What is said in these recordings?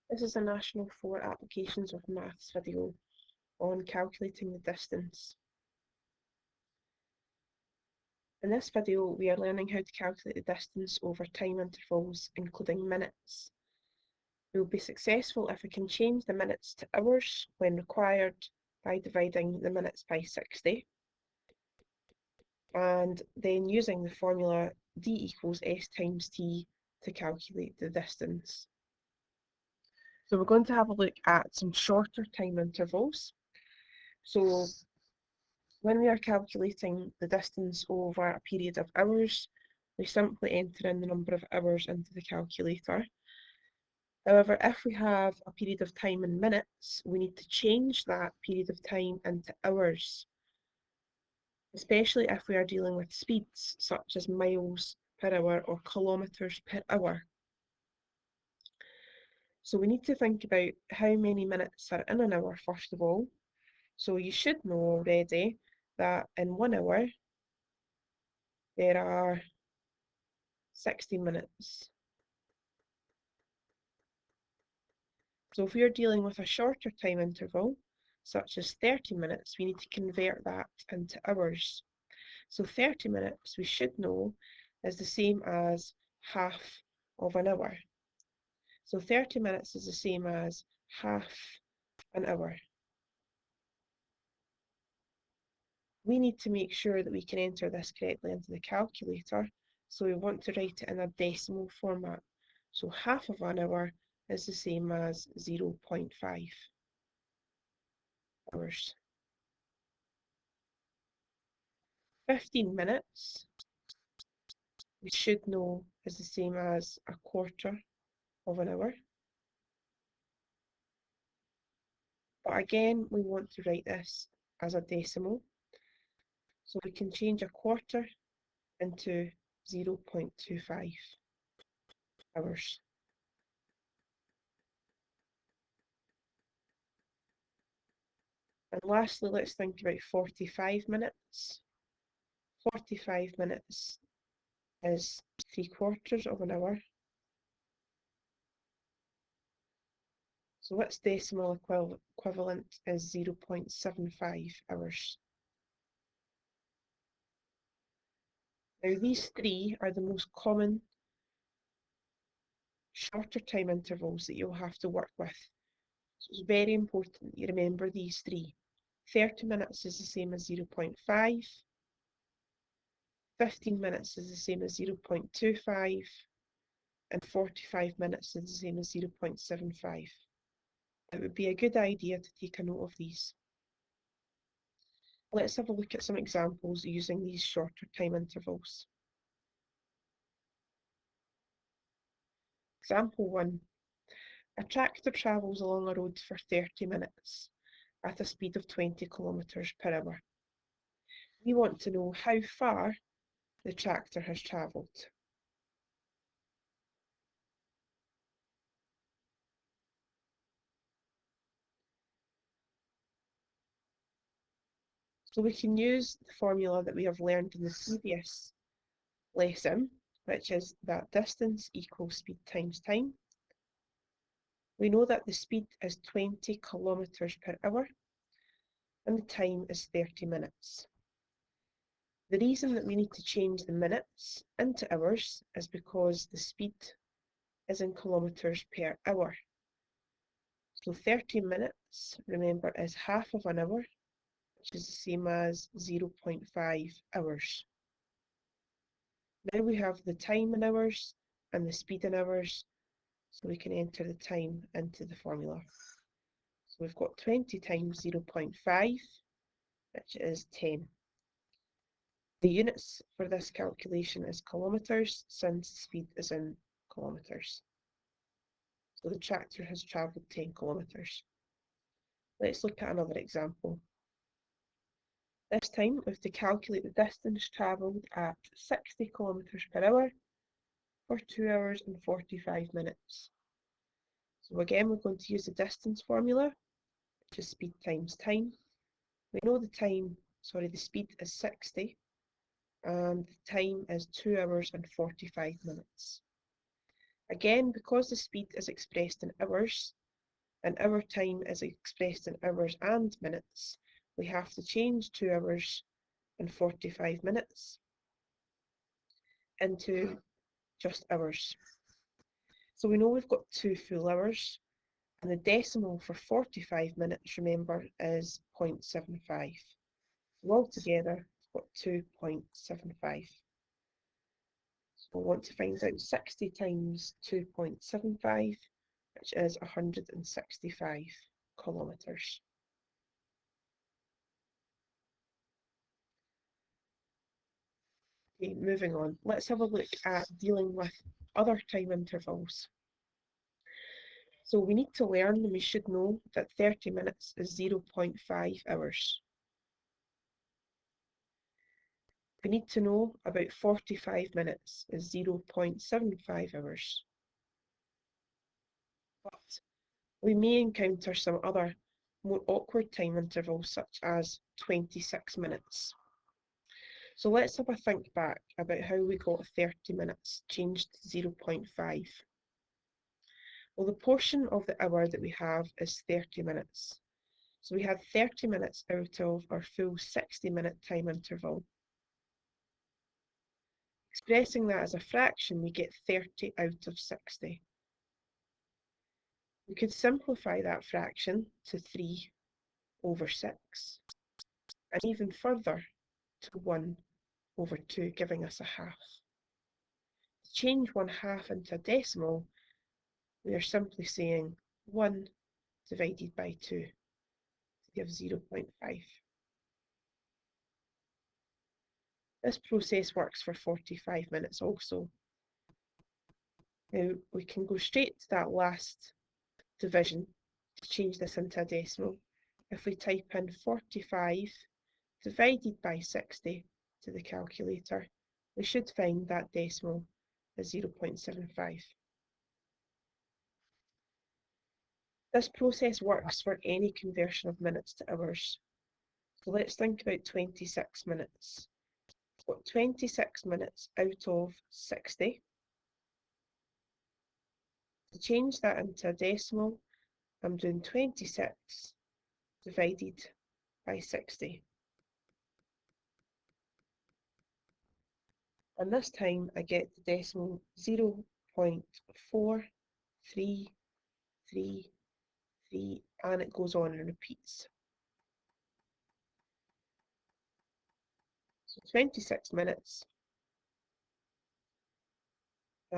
This is a National 4 Applications of Maths video on calculating the distance. In this video, we are learning how to calculate the distance over time intervals, including minutes. We will be successful if we can change the minutes to hours when required by dividing the minutes by 60, and then using the formula d equals s times t to calculate the distance. So we're going to have a look at some shorter time intervals. So when we are calculating the distance over a period of hours, we simply enter in the number of hours into the calculator. However, if we have a period of time in minutes, we need to change that period of time into hours, especially if we are dealing with speeds such as miles per hour or kilometres per hour. So we need to think about how many minutes are in an hour first of all. So you should know already that in 1 hour there are 60 minutes. So if we are dealing with a shorter time interval, such as 30 minutes, we need to convert that into hours. So 30 minutes, we should know, is the same as half of an hour. So 30 minutes is the same as half an hour. We need to make sure that we can enter this correctly into the calculator, so we want to write it in a decimal format. So half of an hour is the same as 0.5 hours. 15 minutes, we should know, is the same as a quarter of an hour. But again, we want to write this as a decimal, so we can change a quarter into 0.25 hours. And lastly, let's think about 45 minutes. 45 minutes is 3/4 of an hour. So its decimal equivalent is 0.75 hours. Now these three are the most common shorter time intervals that you'll have to work with. So it's very important that you remember these three. 30 minutes is the same as 0.5, 15 minutes is the same as 0.25, and 45 minutes is the same as 0.75. It would be a good idea to take a note of these. Let's have a look at some examples using these shorter time intervals. Example 1. A tractor travels along a road for 30 minutes at a speed of 20 kilometres per hour. We want to know how far the tractor has travelled. So we can use the formula that we have learned in the previous lesson, which is that distance equals speed times time. We know that the speed is 20 kilometres per hour and the time is 30 minutes. The reason that we need to change the minutes into hours is because the speed is in kilometres per hour. So 30 minutes, remember, is half of an hour, which is the same as 0.5 hours. Now we have the time in hours and the speed in hours, so we can enter the time into the formula. So we've got 20 times 0.5, which is 10. The units for this calculation is kilometres, since the speed is in kilometres. So the tractor has travelled 10 kilometres. Let's look at another example. This time we have to calculate the distance travelled at 60 kilometres per hour for 2 hours and 45 minutes. So again, we're going to use the distance formula, which is speed times time. We know the speed is 60 and the time is 2 hours and 45 minutes. Again, because the speed is expressed in hours, and our time is expressed in hours and minutes, we have to change 2 hours and 45 minutes into just hours. So we know we've got 2 full hours, and the decimal for 45 minutes, remember, is 0.75. So altogether, we've got 2.75. So we'll want to find out 60 times 2.75, which is 165 kilometres. Okay, moving on. Let's have a look at dealing with other time intervals. So we need to learn, and we should know, that 30 minutes is 0.5 hours. We need to know about 45 minutes is 0.75 hours. But we may encounter some other more awkward time intervals, such as 26 minutes. So let's have a think back about how we got 30 minutes changed to 0.5. Well, the portion of the hour that we have is 30 minutes. So we had 30 minutes out of our full 60-minute time interval. Expressing that as a fraction, we get 30 out of 60. We could simplify that fraction to 3 over 6, and even further to 1 over 2, giving us a half. To change 1/2 into a decimal, we are simply saying 1 divided by 2 to give 0.5. This process works for 45 minutes also. Now we can go straight to that last division to change this into a decimal. If we type in 45 divided by 60 to the calculator, we should find that decimal is 0.75. This process works for any conversion of minutes to hours. So let's think about 26 minutes. We've got 26 minutes out of 60. To change that into a decimal, I'm doing 26 divided by 60. And this time I get the decimal 0.4333, and it goes on and repeats. So 26 minutes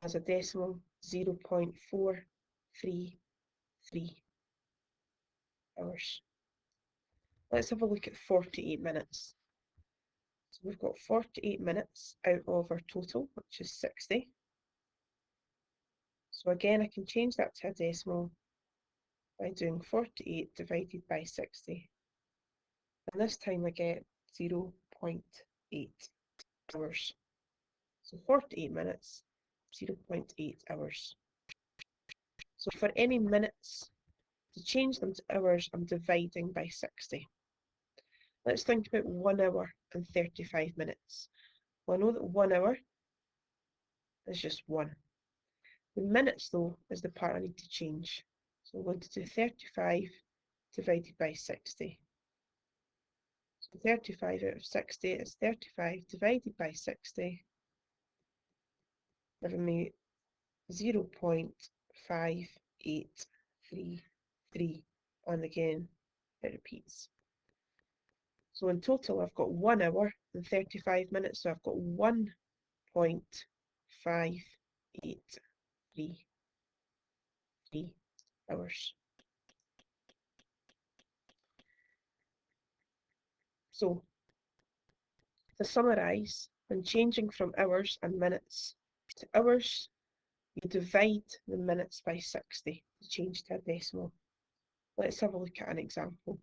has a decimal 0.433 hours. Let's have a look at 48 minutes. So we've got 48 minutes out of our total, which is 60. So again, I can change that to a decimal by doing 48 divided by 60. And this time I get 0.8 hours. So 48 minutes, 0.8 hours. So for any minutes, to change them to hours, I'm dividing by 60. Let's think about 1 hour and 35 minutes. Well, I know that 1 hour is just 1. The minutes, though, is the part I need to change. So I'm going to do 35 divided by 60. So 35 out of 60 is 35 divided by 60, giving me 0.5833, and again it repeats. So in total I've got 1 hour and 35 minutes, so I've got 1.583 hours. So to summarise, when changing from hours and minutes to hours, you divide the minutes by 60 to change to a decimal. Let's have a look at an example.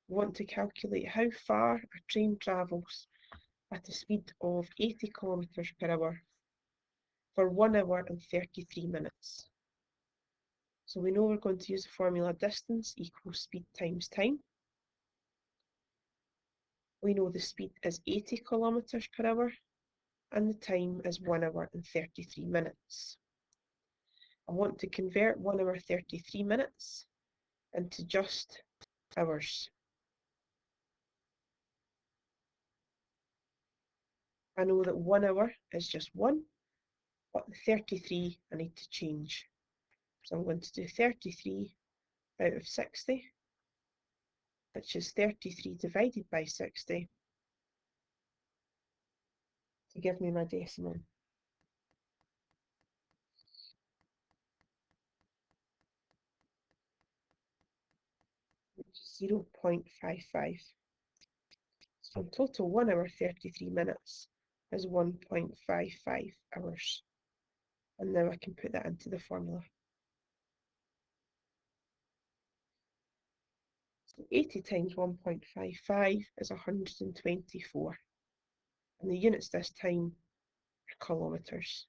We want to calculate how far a train travels at a speed of 80 kilometres per hour for 1 hour and 33 minutes. So we know we're going to use the formula distance equals speed times time. We know the speed is 80 kilometres per hour. and the time is 1 hour and 33 minutes. I want to convert 1 hour 33 minutes into just hours. I know that 1 hour is just 1, but the 33 I need to change. So I'm going to do 33 out of 60, which is 33 divided by 60 to give me my decimal. Which is 0.55. So in total 1 hour 33 minutes is 1.55 hours. And now I can put that into the formula. So 80 times 1.55 is 124. And the units this time are kilometres.